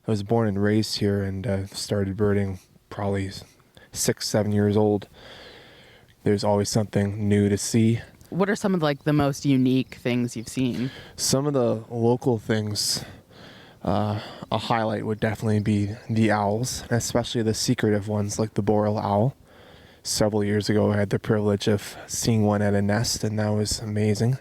I was born and raised here and started birding probably 6, 7 years old. There's always something new to see. What are some of the most unique things you've seen? Some of the local things, a highlight would definitely be the owls, especially the secretive ones like the boreal owl. Several years ago, I had the privilege of seeing one at a nest, and that was amazing.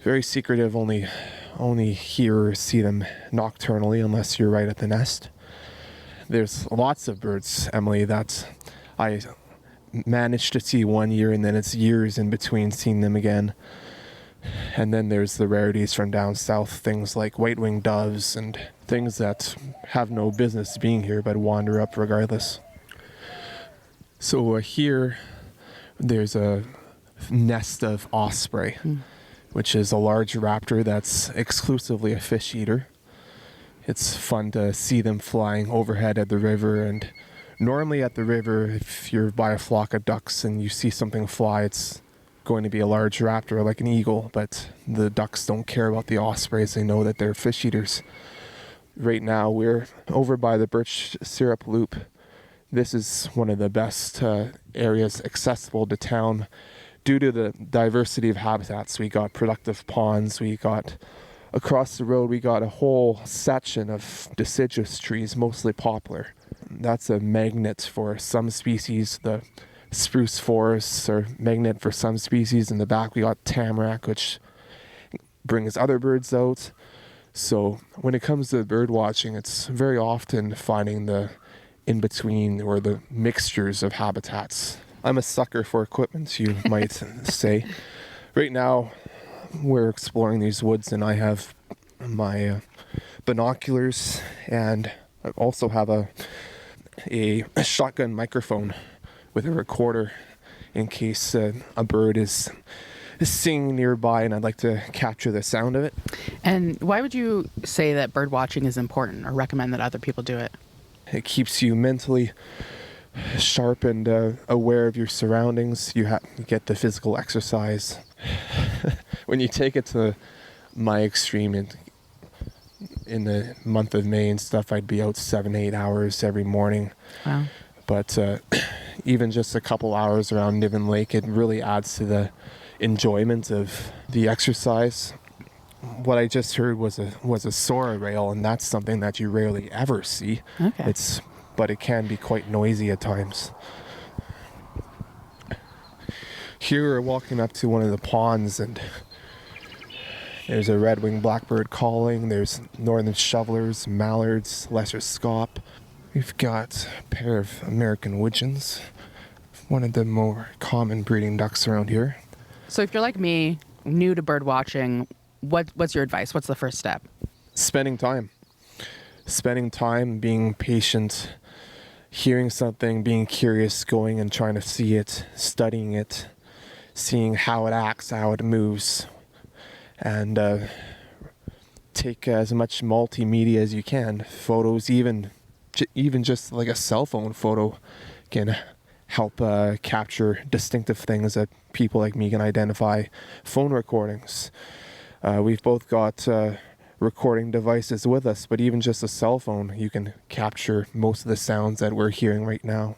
Very secretive, only hear or see them nocturnally unless you're right at the nest. There's lots of birds, Emily, that I managed to see one year, and then it's years in between seeing them again. And then there's the rarities from down south, things like white-winged doves and things that have no business being here but wander up regardless. So here, there's a nest of osprey, which is a large raptor that's exclusively a fish eater. It's fun to see them flying overhead at the river, and normally at the river, if you're by a flock of ducks and you see something fly, it's going to be a large raptor like an eagle, but the ducks don't care about the ospreys. They know that they're fish eaters. Right now, we're over by the Birch syrup loop. This is one of the best areas accessible to town due to the diversity of habitats. We got productive ponds, we got across the road, we got a whole section of deciduous trees, mostly poplar. That's a magnet for some species. The spruce forests are magnet for some species. In the back, we got tamarack, which brings other birds out. So when it comes to bird watching, it's very often finding the in-between or the mixtures of habitats. I'm a sucker for equipment, you might say. Right now, we're exploring these woods, and I have my binoculars, and I also have a shotgun microphone with a recorder in case a bird is singing nearby and I'd like to capture the sound of it. And why would you say that bird watching is important or recommend that other people do it? It keeps you mentally sharp and aware of your surroundings. You get the physical exercise. When you take it to my extreme, in the month of May and stuff, I'd be out 7-8 hours every morning. Wow. But even just a couple hours around Niven Lake, it really adds to the enjoyment of the exercise. What I just heard was a Sora rail, and that's something that you rarely ever see. Okay. But it can be quite noisy at times. Here we're walking up to one of the ponds, and there's a red-winged blackbird calling. There's northern shovelers, mallards, lesser scaup. We've got a pair of American widgeons, one of the more common breeding ducks around here. So if you're like me, new to bird watching, what's your advice? What's the first step? Spending time, being patient, hearing something, being curious, going and trying to see it, studying it, seeing how it acts, how it moves, and take as much multimedia as you can. Photos, even just like a cell phone photo, can help capture distinctive things that people like me can identify. Phone recordings. We've both got recording devices with us, but even just a cell phone, you can capture most of the sounds that we're hearing right now.